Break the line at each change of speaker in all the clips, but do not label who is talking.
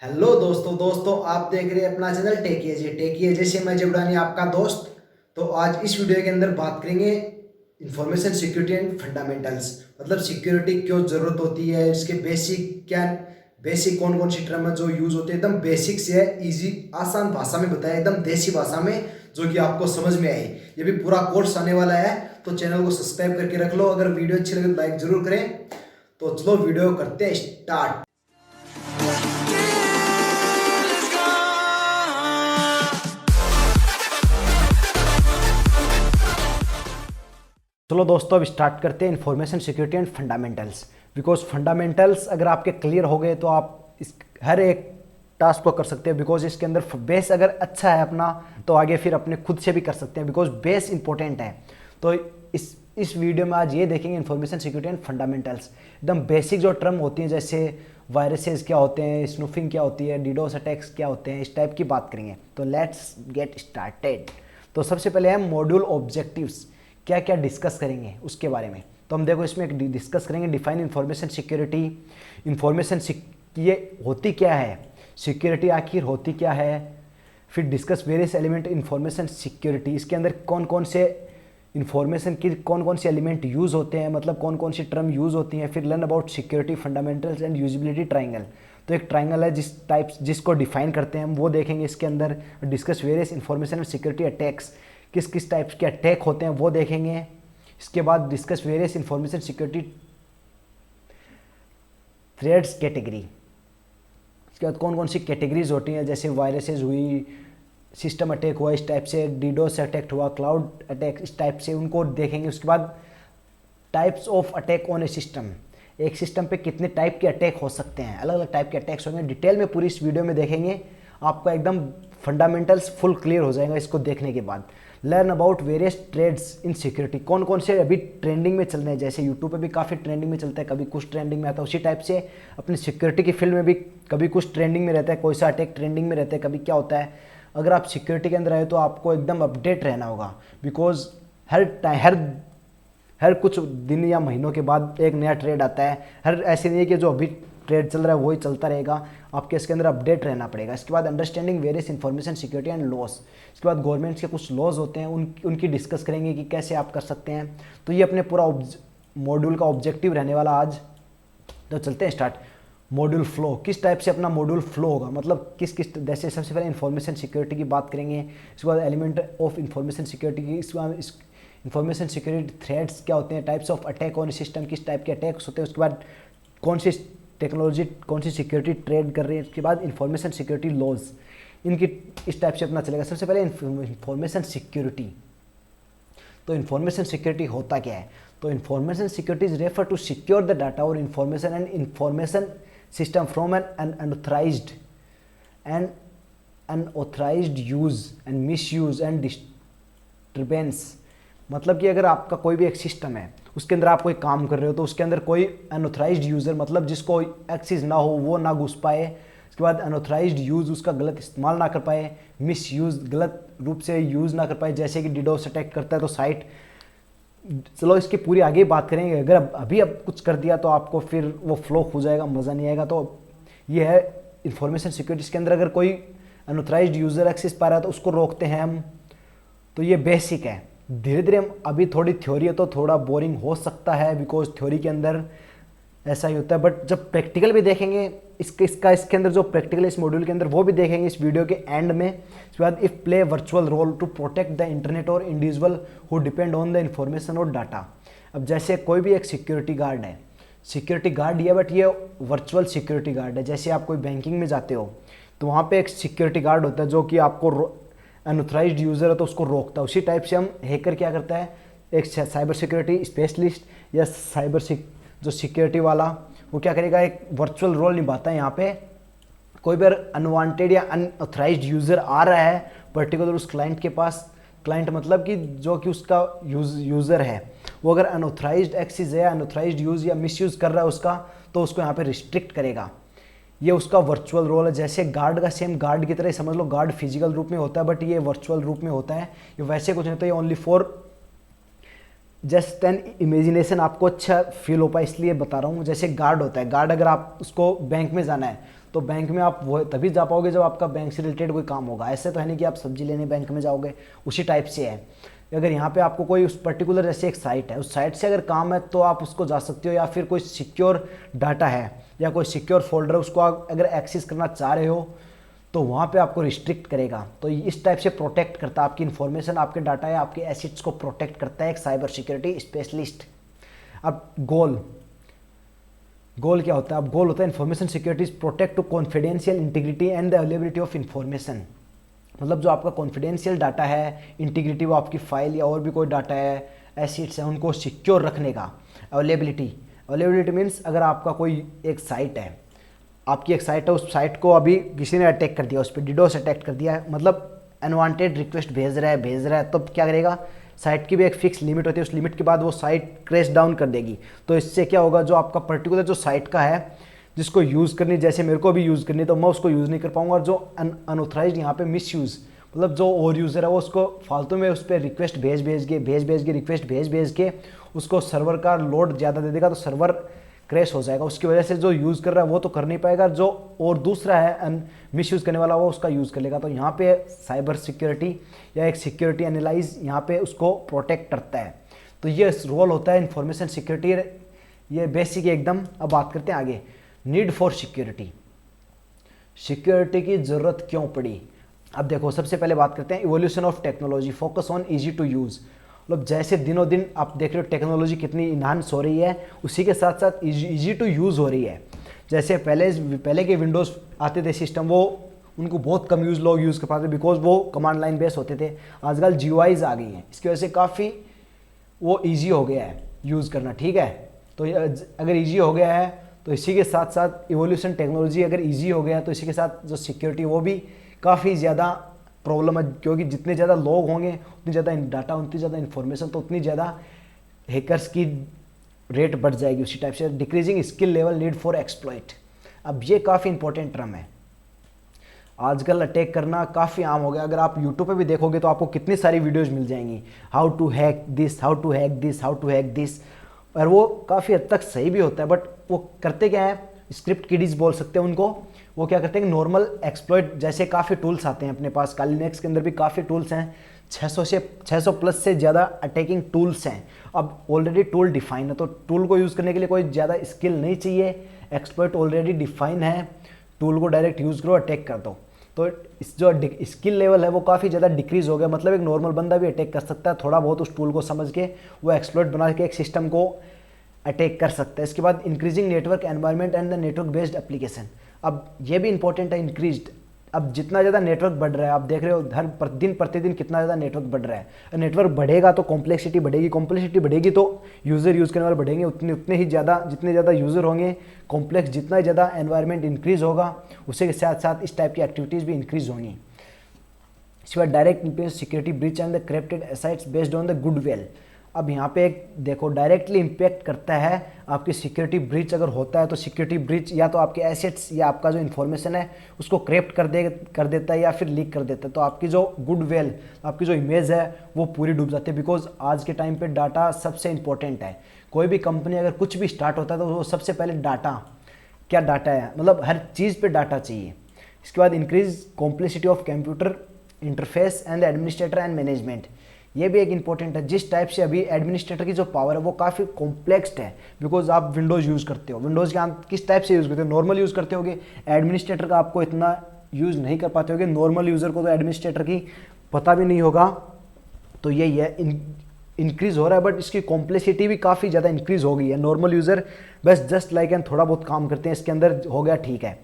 Hello दोस्तों आप देख रहे हैं अपना चैनल टेकिए से मैं जबड़ानी आपका दोस्त। तो आज इस वीडियो के अंदर बात करेंगे इंफॉर्मेशन सिक्योरिटी एंड फंडामेंटल्स, मतलब सिक्योरिटी क्यों ज़रूरत होती है, इसके बेसिक कौन कौन सी टर्म है जो यूज़ होते हैं। एकदम बेसिक से है, इजी आसान भाषा में बताया, एकदम देसी भाषा में, जो कि आपको समझ में आए। ये भी पूरा कोर्स आने वाला है, तो चैनल को सब्सक्राइब करके रख लो। अगर वीडियो अच्छी लगे तो लाइक ज़रूर करें। तो चलो वीडियो करते हैं स्टार्ट। चलो दोस्तों, अब स्टार्ट करते हैं information security and fundamentals. Because fundamentals अगर आपके क्लियर हो गए तो आप इस हर एक टास्क को कर सकते हैं। बिकॉज इसके अंदर बेस अगर अच्छा है अपना, तो आगे फिर अपने खुद से भी कर सकते हैं, बिकॉज बेस इंपॉर्टेंट है। तो इस वीडियो में आज ये देखेंगे इन्फॉर्मेशन सिक्योरिटी एंड फंडामेंटल्स, एकदम बेसिक जो टर्म होती हैं, जैसे वायरसेस क्या होते हैं, स्नूफिंग क्या होती है, डीडोस अटैक्स क्या होते हैं, इस टाइप की बात करेंगे। तो लेट्स गेट स्टार्टेड। तो सबसे पहले है मॉड्यूल ऑब्जेक्टिव्स, क्या क्या डिस्कस करेंगे उसके बारे में। तो हम देखो इसमें डिस्कस करेंगे डिफाइन इंफॉर्मेशन सिक्योरिटी, इंफॉर्मेशन ये होती क्या है, सिक्योरिटी आखिर होती क्या है। फिर discuss various element information security, इसके अंदर कौन कौन से इंफॉर्मेशन की कौन कौन से एलिमेंट यूज़ होते हैं, मतलब कौन कौन सी टर्म यूज़ होती हैं। फिर learn about security fundamentals and usability triangle. तो एक ट्राइंगल है जिसको डिफाइन करते हैं हम, वो देखेंगे इसके अंदर। Discuss various information and security attacks, किस किस टाइप्स के अटैक होते हैं वो देखेंगे। इसके बाद discuss various information security threads category, इसके बाद कौन कौन सी कैटेगरीज होती हैं, जैसे वायरसेस हुई, सिस्टम अटैक हुआ इस टाइप से, डीडोस अटैक हुआ, क्लाउड अटैक इस टाइप से, उनको देखेंगे। उसके बाद types of attack on a system, एक सिस्टम पे कितने टाइप के अटैक हो सकते हैं, अलग अलग टाइप के अटैक्स होंगे। डिटेल में पूरी इस वीडियो में देखेंगे, आपको एकदम फंडामेंटल्स फुल क्लियर हो जाएगा इसको देखने के बाद। Learn about various trades in security, कौन कौन से अभी ट्रेंडिंग में चल रहे हैं, जैसे यूट्यूब पे भी काफ़ी ट्रेंडिंग में चलता है, कभी कुछ ट्रेंडिंग में आता है, उसी टाइप से अपनी सिक्योरिटी की फील्ड में भी कभी कुछ ट्रेंडिंग में रहता है, कोई सा अटैक ट्रेंडिंग में रहता है, कभी क्या होता है। अगर आप सिक्योरिटी के अंदर आए तो आपको एकदम अपडेट रहना होगा, बिकॉज हर कुछ दिन या महीनों के बाद एक नया ट्रेड आता है। हर ऐसे नहीं है कि जो अभी ट्रेड चल रहा है वही चलता रहेगा, आपके इसके अंदर अपडेट रहना पड़ेगा। इसके बाद understanding various information security and loss, इसके बाद गवर्नमेंट के कुछ लॉज होते हैं, उनकी डिस्कस करेंगे कि कैसे आप कर सकते हैं। तो ये अपने पूरा मॉड्यूल का ऑब्जेक्टिव रहने वाला आज। तो चलते हैं स्टार्ट। मॉड्यूल फ्लो, किस टाइप से अपना मॉड्यूल फ्लो होगा, मतलब किस किस, जैसे सबसे पहले इंफॉर्मेशन सिक्योरिटी की बात करेंगे, इसके बाद एलिमेंट ऑफ इंफॉर्मेशन सिक्योरिटी की, इसके बाद इंफॉर्मेशन सिक्योरिटी थ्रेड्स क्या होते हैं, types of attack on system, किस टाइप के अटैक्स होते हैं, उसके बाद कौन सी टेक्नोलॉजी कौन सी सिक्योरिटी ट्रेड कर रही है, उसके बाद इंफॉर्मेशन सिक्योरिटी लॉज, इनकी इस टाइप से अपना चलेगा। सबसे पहले इंफॉर्मेशन सिक्योरिटी। तो इंफॉर्मेशन सिक्योरिटी होता क्या है, तो information security is refer to secure the data और information and information system from an unauthorised use and misuse and disturbance. मतलब कि अगर आपका कोई भी एक सिस्टम है, उसके अंदर आप कोई काम कर रहे हो, तो उसके अंदर कोई अनऑथराइज्ड यूज़र, मतलब जिसको एक्सेस ना हो वो ना घुस पाए। उसके बाद अनऑथराइज्ड यूज़, उसका गलत इस्तेमाल ना कर पाए, मिस यूज़, गलत रूप से यूज़ ना कर पाए, जैसे कि डीडोस अटैक करता है तो साइट। चलो इसकी पूरी आगे बात करेंगे। अगर अभी कुछ कर दिया तो आपको फिर वो फ्लो हो जाएगा, मज़ा नहीं आएगा। तो ये है इंफॉर्मेशन सिक्योरिटी। इसके अंदर अगर कोई अनऑथराइज्ड यूज़र एक्सेस पा रहा है तो उसको रोकते हैं हम। तो ये बेसिक है। धीरे धीरे हम, अभी थोड़ी थ्योरी है तो थोड़ा बोरिंग हो सकता है, बिकॉज थ्योरी के अंदर ऐसा ही होता है, बट जब प्रैक्टिकल भी देखेंगे इसके अंदर जो प्रैक्टिकल इस मॉड्यूल के अंदर वो भी देखेंगे इस वीडियो के एंड में। इसके बाद if play virtual role to protect the internet और individual who depend on the information और डाटा। अब जैसे कोई भी एक सिक्योरिटी गार्ड है, सिक्योरिटी गार्ड ये, बट ये वर्चुअल सिक्योरिटी गार्ड है। जैसे आप कोई बैंकिंग में जाते हो तो वहाँ पे एक सिक्योरिटी गार्ड होता है जो कि आपको अनऑथराइज्ड यूज़र है तो उसको रोकता है। उसी टाइप से हम हैकर क्या करता है, एक साइबर सिक्योरिटी स्पेशलिस्ट या जो सिक्योरिटी वाला, वो क्या करेगा, एक वर्चुअल रोल निभाता है। यहाँ पे कोई भी अनवांटेड या अनऑथराइज्ड यूज़र आ रहा है पर्टिकुलर उस क्लाइंट के पास, क्लाइंट मतलब कि जो कि उसका यूज़र है, वो अगर अनऑथराइज्ड एक्सेस है, अनऑथराइज्ड यूज़ या मिसयूज़ कर रहा है उसका, तो उसको यहाँ पे रिस्ट्रिक्ट करेगा। ये उसका वर्चुअल रोल है। जैसे गार्ड का, सेम गार्ड की तरह समझ लो, गार्ड फिजिकल रूप में होता है बट ये वर्चुअल रूप में होता है। ये वैसे कुछ नहीं होता, ये only for just an imagination, आपको अच्छा फील हो पाए इसलिए बता रहा हूँ। जैसे गार्ड होता है, गार्ड अगर आप उसको बैंक में जाना है तो बैंक में आप वो तभी जा पाओगे जब आपका बैंक से रिलेटेड कोई काम होगा। ऐसे तो है नहीं कि आप सब्जी लेने बैंक में जाओगे, उसी टाइप से है। अगर यहाँ पे आपको कोई उस पर्टिकुलर जैसे एक साइट है, उस साइट से अगर काम है तो आप उसको जा सकते हो, या फिर कोई सिक्योर डाटा है या कोई सिक्योर फोल्डर है उसको आप अगर एक्सेस करना चाह रहे हो तो वहाँ पे आपको रिस्ट्रिक्ट करेगा। तो इस टाइप से प्रोटेक्ट करता है आपकी इन्फॉर्मेशन, आपके डाटा या आपके एसेट्स को प्रोटेक्ट करता है एक साइबर सिक्योरिटी स्पेशलिस्ट। अब गोल क्या होता है? अब गोल होता है information security protect to confidential integrity and the availability of information. मतलब जो आपका कॉन्फिडेंशियल डाटा है, इंटीग्रिटी, वो आपकी फाइल या और भी कोई डाटा है, एसेट्स हैं, उनको सिक्योर रखने का। अवेलेबिलिटी मीन्स अगर आपका कोई एक साइट है, आपकी एक साइट है, उस साइट को अभी किसी ने अटैक कर दिया, उस पर डिडोस अटैक कर दिया है, मतलब अनवांटेड रिक्वेस्ट भेज रहा है, तो क्या करेगा? साइट की भी एक फिक्स लिमिट होती है, उस लिमिट के बाद वो साइट क्रैश डाउन कर देगी। तो इससे क्या होगा, जो आपका पर्टिकुलर जो साइट का है जिसको यूज़ करनी, जैसे मेरे को भी यूज़ करनी, तो मैं उसको यूज़ नहीं कर पाऊंगा। और जो अनऑथराइज्ड यहाँ पे मिस यूज़, मतलब जो और यूज़र है वो उसको फालतू में उस पर रिक्वेस्ट भेज भेज के उसको सर्वर का लोड ज़्यादा दे देगा, तो सर्वर क्रैश हो जाएगा। उसकी वजह से जो यूज़ कर रहा है वो तो कर नहीं पाएगा, जो और दूसरा है मिस यूज़ करने वाला वो उसका यूज़ कर लेगा। तो यहाँ पे साइबर सिक्योरिटी या एक सिक्योरिटी एनालाइज यहाँ पे उसको प्रोटेक्ट करता है। तो ये रोल होता है इन्फॉर्मेशन सिक्योरिटी, ये बेसिक एकदम। अब बात करते हैं आगे, नीड फॉर सिक्योरिटी की ज़रूरत क्यों पड़ी? अब देखो, सबसे पहले बात करते हैं evolution of technology, focus on easy to use. मतलब जैसे दिनों दिन आप देख रहे हो टेक्नोलॉजी कितनी इन्हांस हो रही है, उसी के साथ साथ ईजी टू यूज़ हो रही है। जैसे पहले के विंडोज़ आते थे सिस्टम, वो उनको बहुत कम लोग यूज़ कर पाते, बिकॉज वो कमांड लाइन बेस होते थे। आजकल GUIs आ गई हैं, इसकी वजह से काफ़ी वो ईजी हो गया है यूज़ करना, ठीक है। तो अगर ईजी हो गया है तो इसी के साथ साथ इवोल्यूशन टेक्नोलॉजी अगर ईजी हो गया तो इसी के साथ जो सिक्योरिटी वो भी काफ़ी ज़्यादा प्रॉब्लम है, क्योंकि जितने ज़्यादा लोग होंगे उतनी ज़्यादा डाटा, उतनी ज़्यादा इन्फॉर्मेशन, तो उतनी ज़्यादा हैकर्स की रेट बढ़ जाएगी। उसी टाइप से decreasing skill level need for exploit. अब ये काफ़ी इंपॉर्टेंट टर्म है, आजकल अटैक करना काफ़ी आम हो गया। अगर आप यूट्यूब पे भी देखोगे तो आपको कितनी सारी वीडियोज़ मिल जाएंगी, how to hack this, how to hack this, और वो काफ़ी हद तक सही भी होता है। बट वो करते क्या है, स्क्रिप्ट किडीज बोल सकते हैं उनको। वो क्या करते हैं, नॉर्मल एक्सप्लॉइट जैसे काफ़ी टूल्स आते हैं अपने पास, कालीनेक्स के अंदर भी काफ़ी टूल्स हैं, 600 प्लस से ज़्यादा अटैकिंग टूल्स हैं। अब ऑलरेडी टूल डिफाइन है, तो टूल को यूज़ करने के लिए कोई ज़्यादा स्किल नहीं चाहिए, एक्सप्लॉइट ऑलरेडी डिफाइन है, टूल को डायरेक्ट यूज़ करो, अटैक कर दो। तो इस जो स्किल लेवल है वो काफ़ी ज़्यादा डिक्रीज़ हो गया। मतलब एक नॉर्मल बंदा भी अटैक कर सकता है, थोड़ा बहुत उस टूल को समझ के वो एक्सप्लॉइट बना के एक सिस्टम को अटैक कर सकता है। इसके बाद increasing network environment and the network based application. अब ये भी इंपॉर्टेंट है, इंक्रीज्ड। अब जितना ज़्यादा नेटवर्क बढ़ रहा है, आप देख रहे हो हर प्रतिदिन कितना ज़्यादा नेटवर्क बढ़ रहा है। नेटवर्क बढ़ेगा तो कॉम्प्लेक्सिटी बढ़ेगी तो यूज़र यूज़ करने वाले बढ़ेंगे, उतने ही ज़्यादा, जितने ज़्यादा यूज़र होंगे कॉम्प्लेक्स, जितना ज़्यादा एनवायरनमेंट इंक्रीज़ होगा, उसी के साथ साथ इस टाइप की एक्टिविटीज़ भी इंक्रीज़ होंगी। इसके बाद direct impact security breach and the corrupted assets based on the goodwill. अब यहाँ पे एक देखो, डायरेक्टली इम्पैक्ट करता है आपकी सिक्योरिटी ब्रीच अगर होता है तो सिक्योरिटी ब्रीच या तो आपके एसेट्स या आपका जो इन्फॉर्मेशन है उसको करप्ट कर देता है या फिर लीक कर देता है। तो आपकी जो गुडविल, आपकी जो इमेज है वो पूरी डूब जाती है। बिकॉज आज के टाइम पे डाटा सबसे इंपॉर्टेंट है। कोई भी कंपनी अगर कुछ भी स्टार्ट होता है तो वो सबसे पहले डाटा, क्या डाटा है, मतलब हर चीज़ पे डाटा चाहिए। इसके बाद increase complexity of computer interface and administrator and management. ये भी एक इंपॉर्टेंट है। जिस टाइप से अभी एडमिनिस्ट्रेटर की जो पावर है वो काफ़ी कॉम्प्लेक्स्ड है, बिकॉज आप विंडोज़ यूज़ करते हो, विंडोज़ के किस टाइप से यूज़ करते हो, नॉर्मल यूज़ करते होगे, एडमिनिस्ट्रेटर का आपको इतना यूज़ नहीं कर पाते होगे। नॉर्मल यूज़र को तो एडमिनिस्ट्रेटर की पता भी नहीं होगा। तो यही है, इंक्रीज़ हो रहा है, बट इसकी कॉम्प्लेक्सिटी भी काफ़ी ज़्यादा इंक्रीज़ हो गई है। नॉर्मल यूज़र बस जस्ट लाइक एंड थोड़ा बहुत काम करते हैं, इसके अंदर हो गया, ठीक है।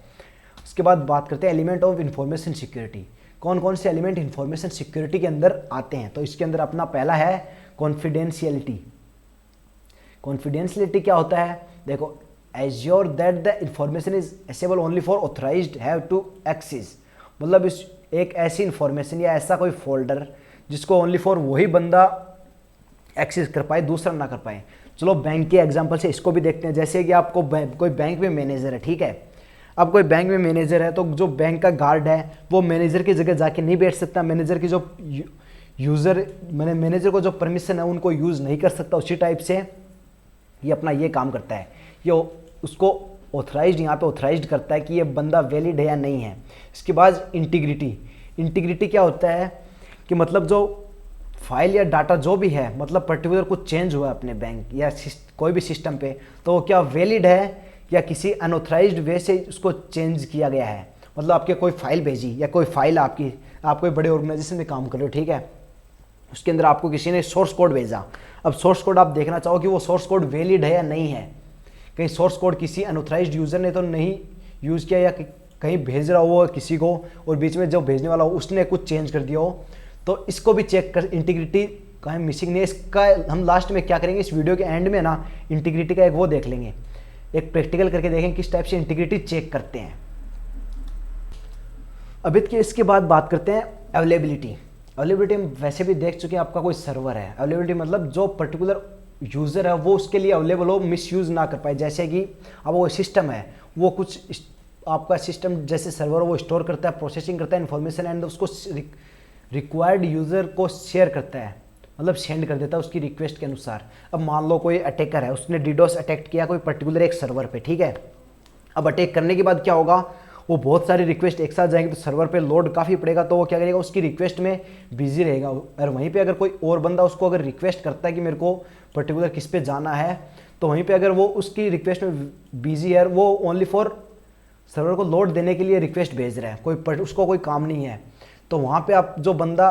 उसके बाद बात करते हैं एलिमेंट ऑफ इंफॉर्मेशन सिक्योरिटी। कौन कौन से एलिमेंट इंफॉर्मेशन सिक्योरिटी के अंदर आते हैं? तो इसके अंदर अपना पहला है कॉन्फिडेंशियलिटी। कॉन्फिडेंशियलिटी क्या होता है, देखो, assure that the information is accessible only for authorised have to access. मतलब इस एक ऐसी इंफॉर्मेशन या ऐसा कोई फोल्डर जिसको ओनली फॉर वही बंदा एक्सेस कर पाए, दूसरा ना कर पाए। चलो बैंक के एग्जांपल से इसको भी देखते हैं। जैसे कि आपको कोई बैंक में मैनेजर है, ठीक है, अब कोई बैंक में मैनेजर है तो जो बैंक का गार्ड है वो मैनेजर की जगह जाके नहीं बैठ सकता, मैनेजर की जो मैनेजर को जो परमिशन है उनको यूज़ नहीं कर सकता। उसी टाइप से ये अपना ये काम करता है, ये उसको ऑथराइज्ड यहाँ पे ऑथराइज्ड करता है कि ये बंदा वैलिड है या नहीं है। इसके बाद इंटीग्रिटी। इंटीग्रिटी क्या होता है कि मतलब जो फाइल या डाटा जो भी है, मतलब पर्टिकुलर कुछ चेंज हुआ है अपने बैंक या कोई भी सिस्टम पे, तो वो क्या वैलिड है या किसी अनऑथराइज्ड वे से उसको चेंज किया गया है। मतलब आपके कोई फाइल भेजी या कोई फाइल आपकी, आप कोई बड़े ऑर्गेनाइजेशन में काम कर रहे हो, ठीक है, उसके अंदर आपको किसी ने सोर्स कोड भेजा। अब सोर्स कोड आप देखना चाहो कि वो सोर्स कोड वैलिड है या नहीं है। कहीं सोर्स कोड किसी अनऑथराइज्ड यूज़र ने तो नहीं यूज़ किया, या कहीं भेज रहा हो किसी को और बीच में जो भेजने वाला हो उसने कुछ चेंज कर दिया हो, तो इसको भी चेक कर। इंटीग्रिटी कहीं मिसिंग नहीं है। इसका हम लास्ट में क्या करेंगे, इस वीडियो के एंड में ना इंटीग्रिटी का एक वो देख लेंगे, एक प्रैक्टिकल करके देखेंगे किस टाइप से इंटीग्रिटी चेक करते हैं। अभी इसके बाद बात करते हैं अवेलेबिलिटी। अवेलेबिलिटी हम वैसे भी देख चुके हैं, आपका कोई सर्वर है। अवेलेबिलिटी मतलब जो पर्टिकुलर यूज़र है वो उसके लिए अवेलेबल हो, मिसयूज़ ना कर पाए। जैसे कि अब वो सिस्टम है, वो कुछ आपका सिस्टम जैसे सर्वर वो स्टोर करता है, प्रोसेसिंग करता है इन्फॉर्मेशन एंड उसको रिक्वायर्ड यूज़र को शेयर करता है, मतलब सेंड कर देता है उसकी रिक्वेस्ट के अनुसार। अब मान लो कोई अटैकर है, उसने डीडोस अटैक किया कोई पर्टिकुलर एक सर्वर पे, ठीक है। अब अटैक करने के बाद क्या होगा, वो बहुत सारी रिक्वेस्ट एक साथ जाएंगे तो सर्वर पे लोड काफ़ी पड़ेगा, तो वो क्या करेगा, उसकी रिक्वेस्ट में बिजी रहेगा। और वहीं पे अगर कोई और बंदा उसको अगर रिक्वेस्ट करता है कि मेरे को पर्टिकुलर किस पे जाना है, तो वहीं पे अगर वो उसकी रिक्वेस्ट में बिजी है, वो ओनली फॉर सर्वर को लोड देने के लिए रिक्वेस्ट भेज रहा है, उसको कोई काम नहीं है, तो वहाँ पर आप जो बंदा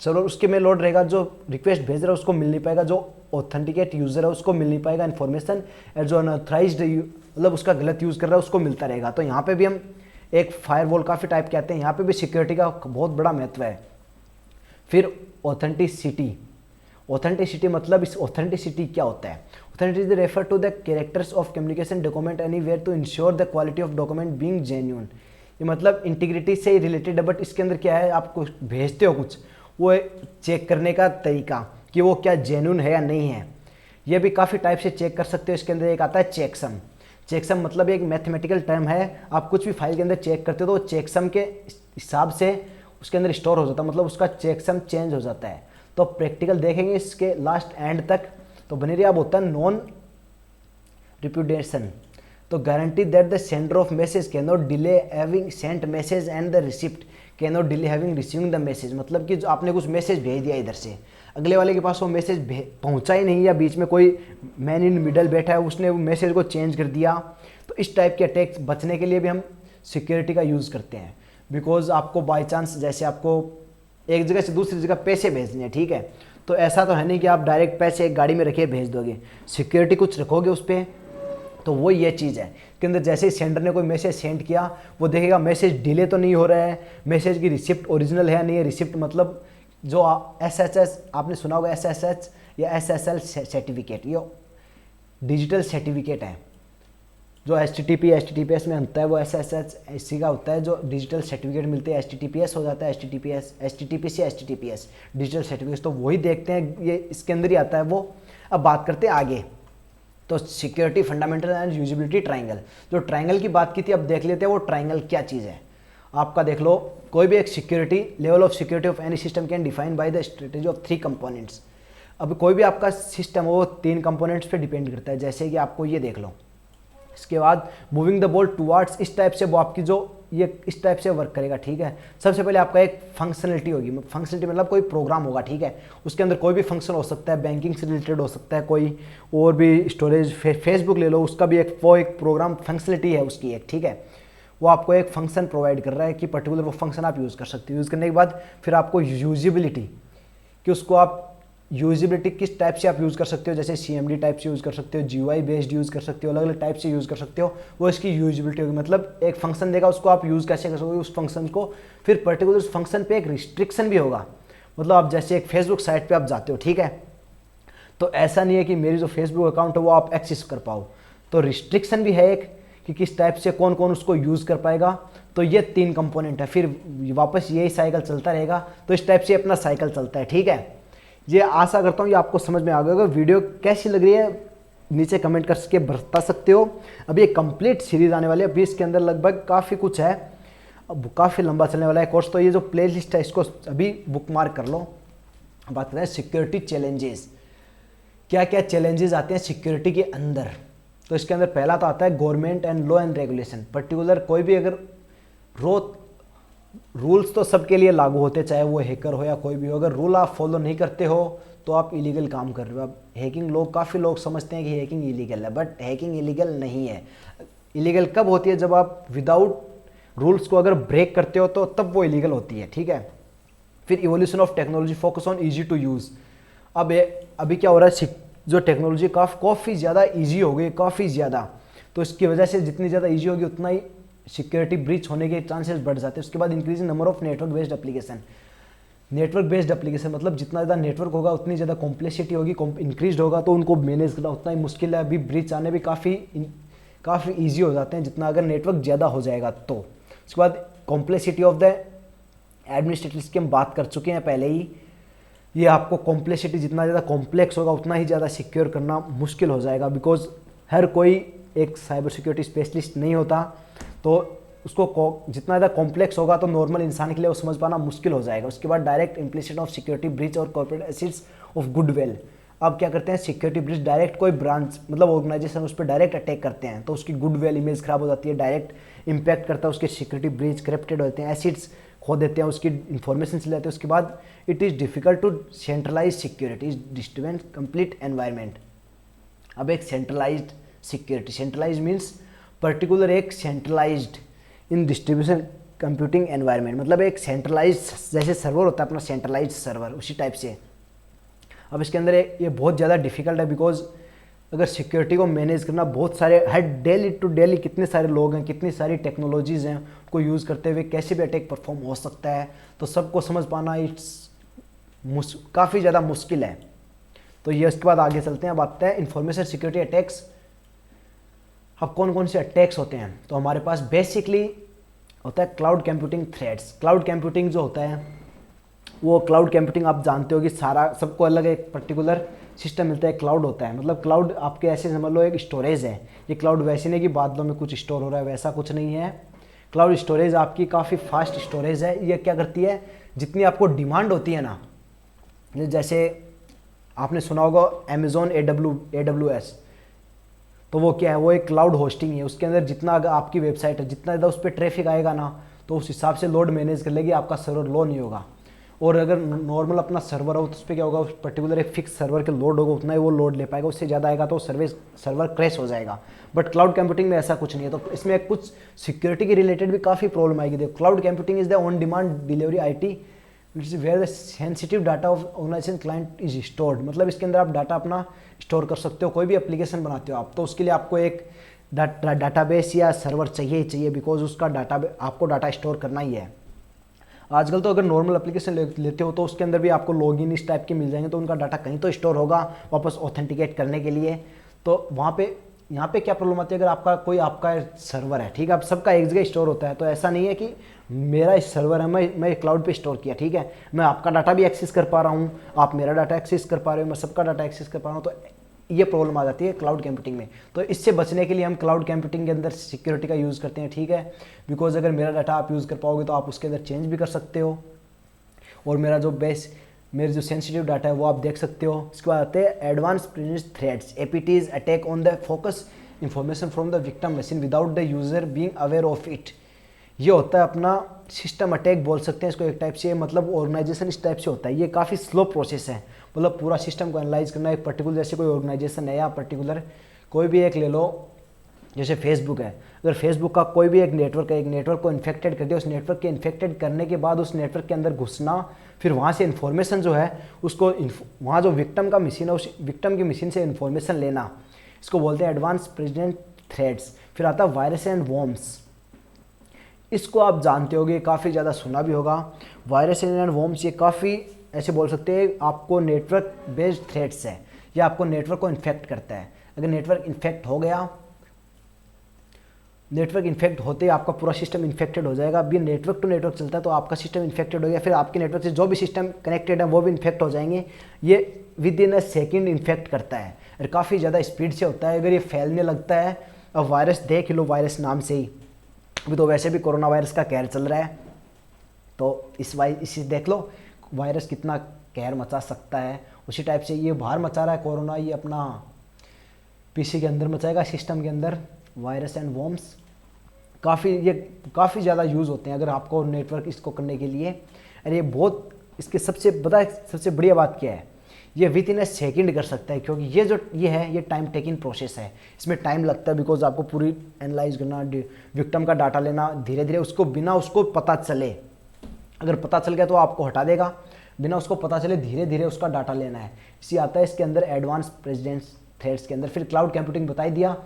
सर्वर उसके में लोड रहेगा, जो रिक्वेस्ट भेज रहा है उसको मिल नहीं पाएगा, जो ऑथेंटिकेट यूज़र है उसको मिल नहीं पाएगा इन्फॉर्मेशन, और जो अनऑथराइज्ड मतलब उसका गलत यूज़ कर रहा है उसको मिलता रहेगा। तो यहाँ पे भी हम एक फायरवॉल काफ़ी टाइप कहते हैं, यहाँ पे भी सिक्योरिटी का बहुत बड़ा महत्व है। फिर ऑथेंटिसिटी। ऑथेंटिसिटी मतलब इस ऑथेंटिसिटी क्या होता है, authenticity refer to the characters of communication document anywhere to ensure the quality of document being genuine. ये मतलब इंटीग्रिटी से रिलेटेड है, बट इसके अंदर क्या है, आप कुछ भेजते हो कुछ, वो चेक करने का तरीका कि वो क्या जेन्युइन है या नहीं है। ये भी काफ़ी टाइप से चेक कर सकते हो। इसके अंदर एक आता है चेकसम। चेकसम मतलब एक मैथमेटिकल टर्म है, आप कुछ भी फाइल के अंदर चेक करते हो तो चेकसम के हिसाब से उसके अंदर स्टोर हो जाता है, मतलब उसका चेकसम चेंज हो जाता है। तो प्रैक्टिकल देखेंगे इसके लास्ट एंड तक, तो बने रही। अब होता है नॉन रिप्यूटेशन। तो guarantee that the sender of message can not delay having sent message and the receipt can not delay having receiving the message. मतलब कि जो आपने कुछ मैसेज भेज दिया इधर से, अगले वाले के पास वो मैसेज पहुंचा ही नहीं, या बीच में कोई मैन इन मिडल बैठा है उसने वो मैसेज को चेंज कर दिया, तो इस टाइप के अटैक बचने के लिए भी हम सिक्योरिटी का यूज़ करते हैं। बिकॉज आपको बाई चांस जैसे आपको एक जगह से दूसरी जगह पैसे भेजने हैं, ठीक है, तो ऐसा तो है नहीं कि आप डायरेक्ट पैसे एक गाड़ी में रखे भेज दोगे, सिक्योरिटी कुछ रखोगे उस पर। तो वो ये चीज़ है कि अंदर जैसे ही सेंडर ने कोई मैसेज सेंड किया, वो देखेगा मैसेज डिले तो नहीं हो रहा है, मैसेज की रिसिप्ट ओरिजिनल है या नहीं है। रिसिप्ट मतलब जो SSH आपने सुना होगा, SSH या SSL सर्टिफिकेट, ये डिजिटल सर्टिफिकेट है। जो HTTPS में होता है वो SSH इसी का होता है, जो डिजिटल सर्टिफिकेट मिलते हैं। HTTPS हो जाता है HTTP से HTTPS डिजिटल सर्टिफिकेट, तो वही देखते हैं, ये इसके अंदर ही आता है वो। अब बात करते हैं आगे, तो security fundamental and usability triangle. जो ट्रायंगल की बात की थी, अब देख लेते हैं वो ट्रायंगल क्या चीज़ है। आपका देख लो, कोई भी एक security level of security of any system can define by the strategy of 3 components. अब कोई भी आपका सिस्टम वो 3 कंपोनेंट्स पे डिपेंड करता है। जैसे कि आपको ये देख लो, इसके बाद मूविंग द बॉल टुवार्ड्स, इस टाइप से वो आपकी जो ये इस टाइप से वर्क करेगा, ठीक है। सबसे पहले आपका एक फंक्शनलिटी होगी, फंक्शनलिटी मतलब कोई प्रोग्राम होगा, ठीक है, उसके अंदर कोई भी फंक्शन हो सकता है, बैंकिंग से रिलेटेड हो सकता है, कोई और भी स्टोरेज, फेसबुक ले लो, उसका भी एक वो एक प्रोग्राम फंक्शनलिटी है उसकी एक, ठीक है। वो आपको एक फंक्शन प्रोवाइड कर रहा है कि पर्टिकुलर वो फंक्शन आप यूज़ कर सकते हो। यूज़ करने के बाद फिर आपको यूजिबिलिटी, कि उसको आप यूजिबिलिटी किस टाइप से आप यूज़ कर सकते हो, जैसे CMD टाइप से यूज़ कर सकते हो, GUI बेस्ड यूज़ कर सकते हो, अलग अलग टाइप से यूज़ कर सकते हो, वो इसकी यूजिबिलिटी होगी। मतलब एक फंक्शन देगा, उसको आप यूज़ कैसे कर सकते हो उस फंक्शन को, फिर पर्टिकुलर उस फंक्शन पे एक रिस्ट्रिक्शन भी होगा। मतलब आप जैसे एक फेसबुक साइट पे आप जाते हो, ठीक है, तो ऐसा नहीं है कि मेरी जो फेसबुक अकाउंट है वो आप एक्सेस कर पाओ, तो रिस्ट्रिक्शन भी है एक कि किस टाइप से कौन कौन उसको यूज़ कर पाएगा। तो ये 3 कंपोनेंट है, फिर वापस यही साइकिल चलता रहेगा। तो इस टाइप से अपना साइकिल चलता है, ठीक है। ये आशा करता हूँ ये आपको समझ में आ गया होगा। वीडियो कैसी लग रही है नीचे कमेंट करके बता सकते हो। अभी एक कंप्लीट सीरीज़ आने वाली है, अभी इसके अंदर लगभग काफ़ी कुछ है, अब काफ़ी लंबा चलने वाला है कोर्स। तो ये जो प्ले लिस्ट है इसको अभी बुक मार्क कर लो। बात करें सिक्योरिटी चैलेंजेस, क्या क्या चैलेंजेस आते हैं सिक्योरिटी के अंदर, तो इसके अंदर पहला तो आता है government and law and regulation. Particular कोई भी अगर रूल्स तो सबके लिए लागू होते, चाहे वो हैकर हो या कोई भी हो, अगर रूल आप फॉलो नहीं करते हो तो आप इलीगल काम कर रहे हो। अब हैकिंग काफ़ी लोग समझते हैं कि हैकिंग इलीगल है, बट हैकिंग इलीगल नहीं है। इलीगल कब होती है? जब आप विदाउट रूल्स को अगर ब्रेक करते हो तो तब वो इलीगल होती है, ठीक है। फिर evolution of technology, focus on easy to use. अब अभी क्या हो रहा है, जो टेक्नोलॉजी काफ़ी ज़्यादा ईजी हो गई, काफ़ी ज़्यादा, तो इसकी वजह से जितनी ज़्यादा ईजी होगी उतना ही सिक्योरिटी ब्रीच होने के चांसेस बढ़ जाते हैं। उसके बाद increasing number of network based application. Network based application मतलब जितना ज़्यादा नेटवर्क होगा उतनी ज़्यादा कॉम्प्लेक्सिटी होगी, इंक्रीज होगा तो उनको मैनेज करना उतना ही मुश्किल है। अभी ब्रीच आने भी काफ़ी ईजी हो जाते हैं जितना अगर नेटवर्क ज़्यादा हो जाएगा तो। उसके बाद कॉम्प्लेक्सिटी ऑफ द एडमिनिस्ट्रेटिव की हम बात कर चुके हैं पहले ही। ये आपको कॉम्प्लेक्सिटी जितना ज़्यादा कॉम्प्लेक्स होगा उतना ही ज़्यादा सिक्योर करना मुश्किल हो जाएगा, बिकॉज हर कोई एक साइबर सिक्योरिटी स्पेशलिस्ट नहीं होता, तो उसको जितना ज़्यादा कॉम्प्लेक्स होगा तो नॉर्मल इंसान के लिए वो समझ पाना मुश्किल हो जाएगा। उसके बाद direct implication of security breach और कॉर्पोरेट एसिड्स ऑफ गुडविल। अब क्या करते हैं, सिक्योरिटी ब्रीच डायरेक्ट कोई ब्रांच मतलब ऑर्गेनाइजेशन उस पर डायरेक्ट अटैक करते हैं तो उसकी गुडविल इमेज खराब हो जाती है, डायरेक्ट इंपैक्ट करता है उसके सिक्योरिटी ब्रीच, करप्टेड होते हैं, एसिड्स खो देते हैं, उसकी इन्फॉर्मेशन से लेते हैं। उसके बाद it is difficult to centralise security, is disturbance complete environment. अब एक centralised security, centralise means particular एक centralised in distribution computing environment, मतलब एक सेंट्रलाइज जैसे सर्वर होता है अपना सेंट्रलाइज सर्वर, उसी टाइप से। अब इसके अंदर ये बहुत ज़्यादा डिफिकल्ट है, बिकॉज अगर सिक्योरिटी को मैनेज करना बहुत सारे हर डेली टू डेली कितने सारे लोग हैं, कितनी सारी टेक्नोलॉजीज़ हैं, उनको यूज़ करते हुए कैसे भी अटैक परफॉर्म हो सकता है, तो सबको समझ पाना काफ़ी ज़्यादा मुश्किल है। तो ये उसके बाद आगे चलते हैं, अब आते हैं इंफॉर्मेशन सिक्योरिटी अटैक्स। अब कौन कौन से अटैक्स होते हैं, तो हमारे पास बेसिकली होता है cloud computing threads. Cloud computing जो होता है वो क्लाउड कंप्यूटिंग आप जानते हो कि सारा सबको अलग एक पर्टिकुलर सिस्टम मिलता है, क्लाउड होता है। मतलब क्लाउड आपके ऐसे समझ लो एक स्टोरेज है। ये क्लाउड वैसे नहीं कि बादलों में कुछ स्टोर हो रहा है, वैसा कुछ नहीं है। क्लाउड स्टोरेज आपकी काफ़ी फास्ट स्टोरेज है। ये क्या करती है, जितनी आपको डिमांड होती है ना, जैसे आपने सुना होगा अमेजोन AWS, तो वो क्या है, वो एक क्लाउड होस्टिंग है। उसके अंदर जितना अगर आपकी वेबसाइट है जितना ज़्यादा उस पर ट्रैफिक आएगा ना, तो उस हिसाब से लोड मैनेज कर लेगी, आपका सर्वर लो नहीं होगा। और अगर नॉर्मल अपना सर्वर हो तो उस पर क्या होगा, उस पर्टिकुलर एक फिक्स सर्वर के लोड होगा, उतना ही वो लोड ले पाएगा, उससे ज़्यादा आएगा तो सर्वर क्रैश हो जाएगा। बट क्लाउड कंप्यूटिंग में ऐसा कुछ नहीं है, तो इसमें कुछ सिक्योरिटी के रिलेटेड भी काफ़ी प्रॉब्लम आएगी। देखो, cloud computing is the on demand delivery IT, it's where the sensitive data of organisation client is stored. मतलब इसके अंदर आप डाटा अपना स्टोर कर सकते हो, कोई भी एप्लीकेशन बनाते हो आप, तो उसके लिए आपको एक डाटाबेस या सर्वर चाहिए ही चाहिए, बिकॉज उसका आपको डाटा स्टोर करना ही है। आजकल तो अगर नॉर्मल एप्लीकेशन लेते हो तो उसके अंदर भी आपको लॉगिन इस टाइप के मिल जाएंगे, तो उनका डाटा कहीं तो स्टोर होगा वापस ऑथेंटिकेट करने के लिए। तो वहाँ पे यहाँ पे क्या प्रॉब्लम आती है, अगर आपका सर्वर है, ठीक है, अब सबका एक जगह स्टोर होता है, तो ऐसा नहीं है कि मेरा इस सर्वर है, मैं क्लाउड पे स्टोर किया, ठीक है, मैं आपका डाटा भी एक्सेस कर पा रहा हूँ, आप मेरा डाटा एक्सेस कर पा रहे हो, मैं सबका डाटा एक्सेस कर पा रहा हूँ, तो ये प्रॉब्लम आ जाती है क्लाउड कंप्यूटिंग में। तो इससे बचने के लिए हम क्लाउड कंप्यूटिंग के अंदर सिक्योरिटी का यूज़ करते हैं, ठीक है, बिकॉज अगर मेरा डाटा आप यूज़ कर पाओगे तो आप उसके अंदर चेंज भी कर सकते हो, और मेरे जो सेंसिटिव डाटा है वो आप देख सकते हो। इसके बाद आते हैं advance privilege threads, APTs, attack on the focus information from the victim machine without the user being aware of it. ये होता है अपना सिस्टम अटैक बोल सकते हैं इसको एक टाइप से, मतलब ऑर्गेनाइजेशन इस टाइप से होता है। ये काफ़ी स्लो प्रोसेस है, मतलब पूरा सिस्टम को एनालाइज करना। एक पर्टिकुलर जैसे कोई ऑर्गेनाइजेशन है या पर्टिकुलर कोई भी एक ले लो, जैसे फेसबुक है, अगर फेसबुक का कोई भी एक नेटवर्क को इन्फेक्टेड कर दिया, उस नेटवर्क के इन्फेक्टेड करने के बाद उस नेटवर्क के अंदर घुसना, फिर वहाँ से इन्फॉर्मेशन जो है उसको वहाँ जो विक्टिम का मशीन है उस विक्टिम की मशीन से इन्फॉर्मेशन लेना, इसको बोलते हैं एडवांस प्रेजेंट थ्रेड्स। फिर आता है वायरस एंड वॉर्म्स, इसको आप जानते होगे, काफ़ी ज़्यादा सुना भी होगा। वायरस एंड वॉर्म्स ये काफ़ी ऐसे बोल सकते हैं आपको नेटवर्क बेस्ड थ्रेड्स है, ये आपको नेटवर्क को इन्फेक्ट करता है। अगर नेटवर्क इन्फेक्ट हो गया, नेटवर्क इन्फेक्ट होते ही आपका पूरा सिस्टम इन्फेक्टेड हो जाएगा। अब ये नेटवर्क टू नेटवर्क चलता है, तो आपका सिस्टम इन्फेक्टेड हो गया, फिर आपके नेटवर्क से जो भी सिस्टम कनेक्टेड है वो भी इन्फेक्ट हो जाएंगे। ये with in a second infect करता है और काफ़ी ज़्यादा स्पीड से होता है। अगर ये फैलने लगता है, अब वायरस देख लो, वायरस नाम से ही, अभी तो वैसे भी कोरोना वायरस का कहर चल रहा है, तो इसी देख लो वायरस कितना कहर मचा सकता है। उसी टाइप से ये बाहर मचा रहा है कोरोना, ये अपना पीसी के अंदर मचाएगा, सिस्टम के अंदर वायरस एंड वॉर्म्स काफ़ी ज़्यादा यूज़ होते हैं अगर आपको नेटवर्क इसको करने के लिए। और ये बहुत इसके सबसे बढ़िया बात क्या है, ये विद इन ए सेकेंड कर सकता है, क्योंकि ये टाइम टेकिंग प्रोसेस है, इसमें टाइम लगता है बिकॉज आपको पूरी एनालाइज करना, विक्टिम का डाटा लेना धीरे धीरे, उसको पता चले, अगर पता चल गया तो आपको हटा देगा, बिना उसको पता चले धीरे धीरे उसका डाटा लेना है। इसी आता है इसके अंदर एडवांस प्रेसिडेंस थ्रेड्स के अंदर। फिर क्लाउड कंप्यूटिंग बता ही दिया,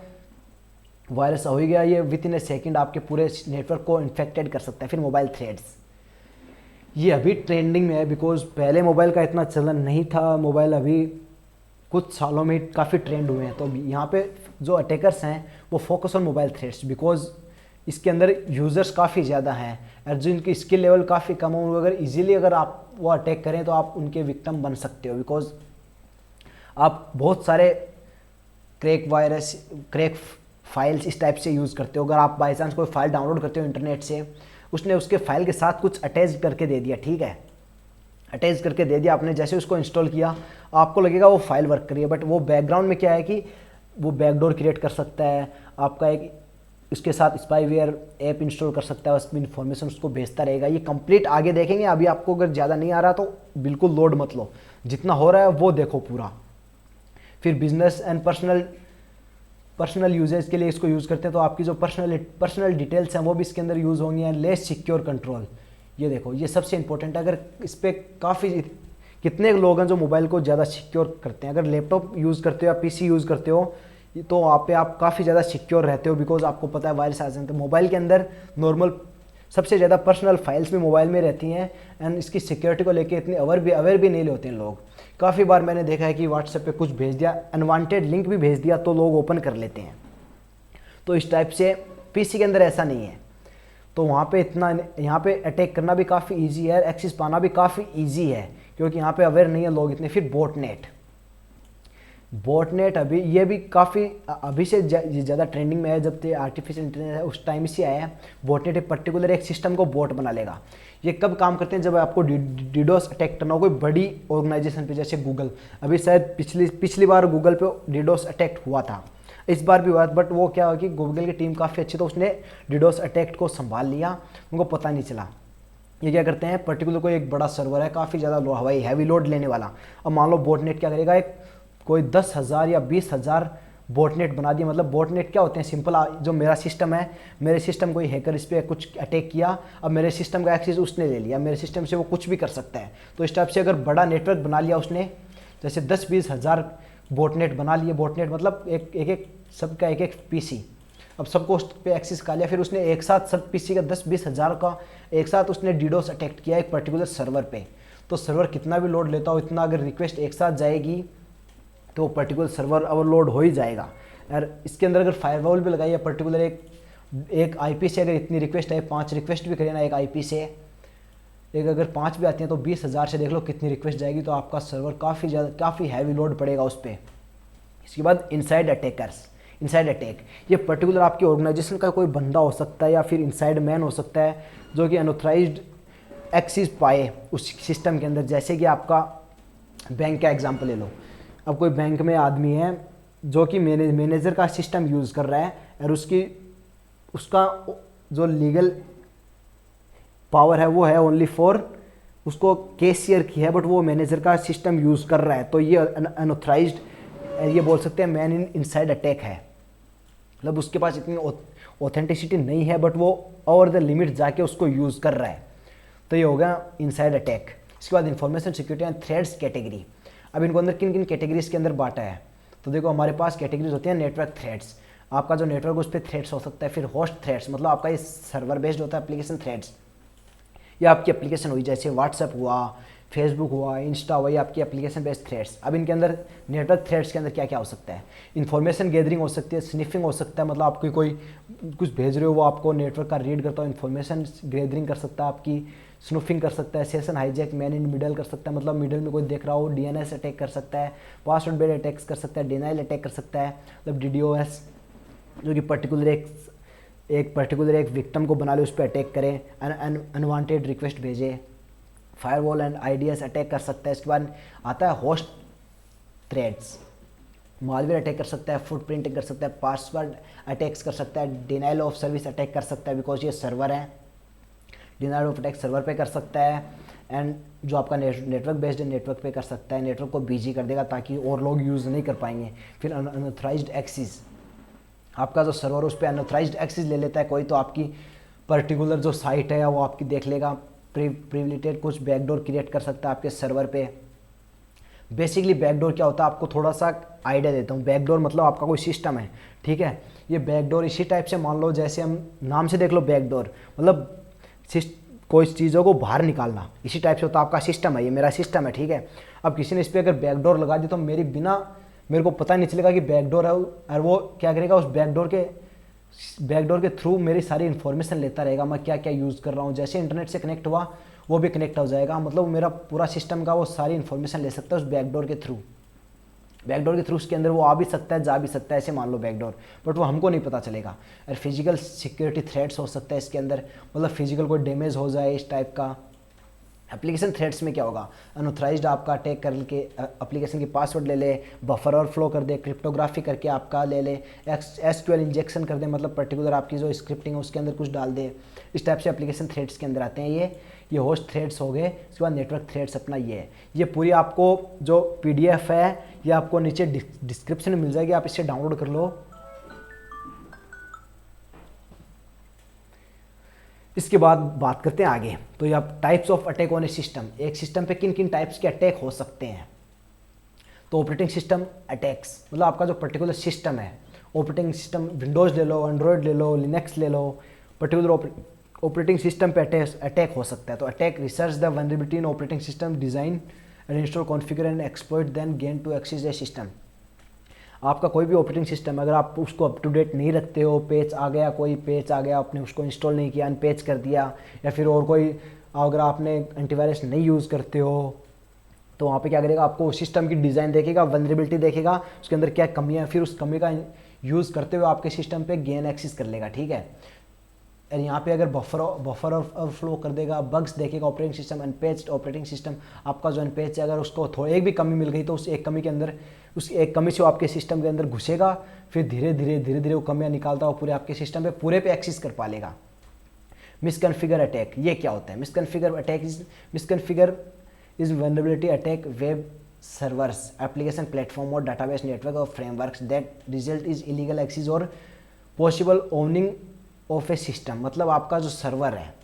वायरस हो ही गया, ये विद इन ए सेकेंड आपके पूरे नेटवर्क को इन्फेक्टेड कर सकता है। फिर मोबाइल थ्रेड्स, ये अभी ट्रेंडिंग में है बिकॉज पहले मोबाइल का इतना चलन नहीं था, मोबाइल अभी कुछ सालों में काफ़ी ट्रेंड हुए हैं। तो यहाँ पे जो अटैकर्स हैं वो focus on mobile threads, because इसके अंदर यूज़र्स काफ़ी ज़्यादा हैं और जो इनकी स्किल लेवल काफ़ी कम हो, अगर इजीली अगर आप वो अटैक करें तो आप उनके विक्टिम बन सकते हो, बिकॉज आप बहुत सारे क्रैक फाइल्स इस टाइप से यूज़ करते हो। अगर आप बाई चांस कोई फाइल डाउनलोड करते हो इंटरनेट से, उसने उसके फाइल के साथ कुछ अटैच करके दे दिया, ठीक है, अटैच करके दे दिया आपने, जैसे उसको इंस्टॉल किया आपको लगेगा वो फाइल वर्क कर रही है, बट वो बैकग्राउंड में क्या है कि वो बैकडोर क्रिएट कर सकता है, आपका एक उसके साथ स्पाईवेयर ऐप इंस्टॉल कर सकता है, उसमें इन्फॉर्मेशन उसको भेजता रहेगा। ये कंप्लीट आगे देखेंगे, अभी आपको अगर ज़्यादा नहीं आ रहा तो बिल्कुल लोड मत लो, जितना हो रहा है वो देखो पूरा। फिर बिजनेस एंड पर्सनल यूजेज के लिए इसको यूज़ करते हैं, तो आपकी जो पर्सनल डिटेल्स हैं वो भी इसके अंदर यूज़ होंगी। एंड लेस सिक्योर कंट्रोल, ये देखो ये सबसे इंपॉर्टेंट है। अगर इस पर कितने लोग हैं जो मोबाइल को ज़्यादा सिक्योर करते हैं, अगर लैपटॉप यूज़ करते हो या पीसी यूज़ करते हो तो आप काफ़ी ज़्यादा सिक्योर रहते हो, बिकॉज आपको पता है वायरस आ जाते हैं। मोबाइल के अंदर नॉर्मल सबसे ज़्यादा पर्सनल फाइल्स भी मोबाइल में रहती हैं एंड इसकी सिक्योरिटी को लेके इतने अवेयर भी नहीं होते हैं लोग। काफ़ी बार मैंने देखा है कि व्हाट्सएप पे कुछ भेज दिया, अनवांटेड लिंक भी भेज दिया तो लोग ओपन कर लेते हैं। तो इस टाइप से पीसी के अंदर ऐसा नहीं है, तो वहाँ पे यहाँ पे अटैक करना भी काफ़ी ईजी है, एक्सेस पाना भी काफ़ी ईजी है, क्योंकि यहाँ पे अवेयर नहीं है लोग इतने। फिर बॉटनेट अभी ये भी काफ़ी अभी से ज़्यादा ट्रेंडिंग में है, जब से आर्टिफिशियल इंटेलिजेंस है उस टाइम से आया है। बॉटनेट एक पर्टिकुलर एक सिस्टम को बॉट बना लेगा। ये कब काम करते हैं, जब आपको डीडोस अटैक करना हो कोई बड़ी ऑर्गेनाइजेशन पे, जैसे गूगल। अभी शायद पिछली बार गूगल पे डीडोस अटैक हुआ था, इस बार भी हुआ, बट वो क्या हुआ कि गूगल की टीम काफ़ी अच्छी, तो उसने डीडोस अटैक को संभाल लिया, उनको पता नहीं चला। ये क्या करते हैं, पर्टिकुलर कोई एक बड़ा सर्वर है काफ़ी ज़्यादा हैवी लोड लेने वाला, अब मान लो बॉटनेट क्या करेगा, कोई 10,000 या 20,000 बॉटनेट बना दिया। मतलब बॉटनेट क्या होते हैं, सिंपल, जो मेरा सिस्टम है, मेरे सिस्टम कोई हैकर इस पर कुछ अटैक किया, अब मेरे सिस्टम का एक्सेस उसने ले लिया, मेरे सिस्टम से वो कुछ भी कर सकता है। तो इस टाइप से अगर बड़ा नेटवर्क बना लिया उसने, जैसे 10-20 हज़ार बॉटनेट बना लिए, बॉटनेट मतलब सबका एक पीसी, अब सबको उस पर एक्सेस कर लिया, फिर उसने एक साथ सब पीसी का 10-20 हज़ार का एक साथ उसने डीडोस अटैक किया एक पर्टिकुलर सर्वर पे। तो सर्वर कितना भी लोड लेता हो, इतना अगर रिक्वेस्ट एक साथ जाएगी तो पर्टिकुलर सर्वर ओवरलोड हो ही जाएगा। और इसके अंदर अगर फायरवॉल भी लगाइए, पर्टिकुलर एक आईपी से अगर इतनी रिक्वेस्ट है, 5 रिक्वेस्ट भी करें ना एक आईपी से, एक अगर 5 भी आती हैं तो 20,000 से देख लो कितनी रिक्वेस्ट जाएगी, तो आपका सर्वर काफ़ी हैवी लोड पड़ेगा उस पर। इसके बाद इनसाइड अटैक, ये पर्टिकुलर आपकी ऑर्गेनाइजेशन का कोई बंदा हो सकता है या फिर इनसाइड मैन हो सकता है, जो कि अनऑथराइज्ड एक्सेस पाए उस सिस्टम के अंदर। जैसे कि आपका बैंक का एग्जांपल ले लो, अब कोई बैंक में आदमी है जो कि मैनेजर का सिस्टम यूज़ कर रहा है, और उसका जो लीगल पावर है वो है ओनली फॉर उसको कैशियर की है, बट वो मैनेजर का सिस्टम यूज़ कर रहा है, तो ये अनऑथराइज्ड, ये बोल सकते हैं मैन इन इनसाइड अटैक है। मतलब उसके पास इतनी ऑथेंटिसिटी नहीं है, बट वो ओवर द लिमिट जाके उसको यूज़ कर रहा है, तो ये हो गया इनसाइड अटैक। इसके बाद information security and threads category. अब इनको अंदर किन किन कैटेगरीज के अंदर बांटा है, तो देखो हमारे पास कैटेगरीज होती हैं। नेटवर्क थ्रेड्स, आपका जो नेटवर्क उस पर थ्रेड्स हो सकता है। फिर होस्ट थ्रेड्स, मतलब आपका ये सर्वर बेस्ड होता है एप्लीकेशन थ्रेड्स, ये आपकी एप्लीकेशन हुई, जैसे व्हाट्सएप हुआ, फेसबुक हुआ, इंस्टा हुआ, ये आपकी एप्लीकेशन बेस्ड थ्रेड्स। अब इनके अंदर नेटवर्क थ्रेड्स के अंदर क्या क्या हो सकता है, इन्फॉर्मेशन गैदरिंग हो सकती है, स्निफिंग हो सकता है, मतलब आपकी कोई कुछ भेज रहे हो वो आपको नेटवर्क का रीड करता हो, इन्फॉर्मेशन गैदरिंग कर सकता है, आपकी स्नूफिंग कर सकता है, session hijack, man in middle कर सकता है, मतलब मिडल में कोई देख रहा हो, डीएनएस अटैक कर सकता है, पासवर्ड बेस्ड अटैक्स कर सकता है, डिनाइल अटैक कर सकता है, मतलब डीडोएस, जो कि पर्टिकुलर एक विक्टिम को बना ले, उस पर अटैक करें, अनवांटेड रिक्वेस्ट भेजे, फायरवॉल एंड आईडीएस अटैक कर सकता है। इसके बाद आता है होस्ट थ्रेड्स। मालवेयर अटैक कर सकता है, फुटप्रिंटिंग कर सकता है, पासवर्ड अटैक्स कर सकता है, डिनाइल ऑफ सर्विस अटैक कर सकता है, बिकॉज ये सर्वर है, डिनाइल ऑफ अटैक सर्वर पे कर सकता है। एंड जो आपका नेटवर्क बेस्ड है, नेटवर्क पे कर सकता है, नेटवर्क को बिजी कर देगा ताकि और लोग यूज़ नहीं कर पाएंगे। फिर अनऑथराइज्ड एक्सेस, आपका जो सर्वर उस पर अनऑथराइज्ड एक्सेस ले लेता है कोई, तो आपकी पर्टिकुलर जो साइट है वो आपकी देख लेगा, प्रिविलेटेड कुछ बैकडोर क्रिएट कर सकता है आपके सर्वर पे। बेसिकली बैकडोर क्या होता है, आपको थोड़ा सा आइडिया देता हूँ। बैकडोर मतलब आपका कोई सिस्टम है, ठीक है। ये बैकडोर इसी टाइप से मान लो, जैसे हम नाम से देख लो, बैकडोर मतलब कोई चीज़ों को बाहर निकालना, इसी टाइप से होता है। आपका सिस्टम है, ये मेरा सिस्टम है, ठीक है। अब किसी ने इस पर अगर बैकडोर लगा दी तो मेरे को पता नहीं चलेगा कि बैकडोर है, और वो क्या करेगा, उस बैकडोर के थ्रू मेरी सारी इन्फॉर्मेशन लेता रहेगा, मैं क्या क्या यूज़ कर रहा हूँ। जैसे इंटरनेट से कनेक्ट हुआ वो भी कनेक्ट हो जाएगा, मतलब मेरा पूरा सिस्टम का वो सारी इन्फॉर्मेशन ले सकता है उस बैकडोर के थ्रू। बैकडोर के थ्रू उसके अंदर वो आ भी सकता है, जा भी सकता है, ऐसे मान लो बैकडोर, बट वो हमको नहीं पता चलेगा। और फिजिकल सिक्योरिटी थ्रेट्स हो सकता है इसके अंदर, मतलब फिजिकल कोई डैमेज हो जाए इस टाइप का। एप्लीकेशन थ्रेड्स में क्या होगा, अनऑथराइज्ड आपका अटैक करके एप्लीकेशन की पासवर्ड ले ले, बफर ओवरफ्लो कर दे, क्रिप्टोग्राफी करके आपका ले ले, एसक्यूएल इंजेक्शन कर दे, मतलब पर्टिकुलर आपकी जो स्क्रिप्टिंग है उसके अंदर कुछ डाल दे। इस टाइप से एप्लीकेशन थ्रेड्स के अंदर आते हैं। ये होस्ट थ्रेड्स हो गए। उसके बाद नेटवर्क थ्रेड्स अपना ये है। ये पूरी आपको जो पीडीएफ है ये आपको नीचे डिस्क्रिप्शन में मिल जाएगी, आप इसे डाउनलोड कर लो। इसके बाद बात करते हैं आगे। तो ये आप types of attack on a system, एक सिस्टम पे किन किन टाइप्स के अटैक हो सकते हैं। तो ऑपरेटिंग सिस्टम अटैक्स मतलब आपका जो पर्टिकुलर सिस्टम है, ऑपरेटिंग सिस्टम विंडोज़ ले लो, एंड्रॉयड ले लो, लिनक्स ले लो, पर्टिकुलर ऑपरेटिंग सिस्टम पे अटैक हो सकता है। तो attack research the vulnerability in operating system, design and install, configure and exploit, then gain to access a system. आपका कोई भी ऑपरेटिंग सिस्टम अगर आप उसको अप टू डेट नहीं रखते हो, पेच आ गया, कोई पेच आ गया, आपने उसको इंस्टॉल नहीं किया, अनपेच कर दिया, या फिर और कोई अगर आपने एंटीवायरस नहीं यूज़ करते हो, तो वहाँ पे क्या करेगा, आपको सिस्टम की डिज़ाइन देखेगा, वनरेबिलिटी देखेगा, उसके अंदर क्या कमियाँ, फिर उस कमी का यूज़ करते हुए आपके सिस्टम पे गेन एक्सेस कर लेगा, ठीक है। और यहाँ पे अगर बफर ओवरफ्लो कर देगा, बग्स देखेगा, ऑपरेटिंग सिस्टम अनपेच्ड ऑपरेटिंग सिस्टम आपका जो अनपेच है, अगर उसको थोड़ी एक भी कमी मिल गई तो उस एक कमी के अंदर, उस एक कमी से वो आपके सिस्टम के अंदर घुसेगा, फिर धीरे धीरे वो कमियाँ निकालता हुआ पूरे आपके सिस्टम पे पूरे पे एक्सेस कर पालेगा। मिसकॉन्फिगर अटैक, ये क्या होता है। Misconfigure is vulnerability attack web servers, application platform और डाटाबेस नेटवर्क और frameworks that result is illegal access और possible owning of a system. मतलब आपका जो सर्वर है,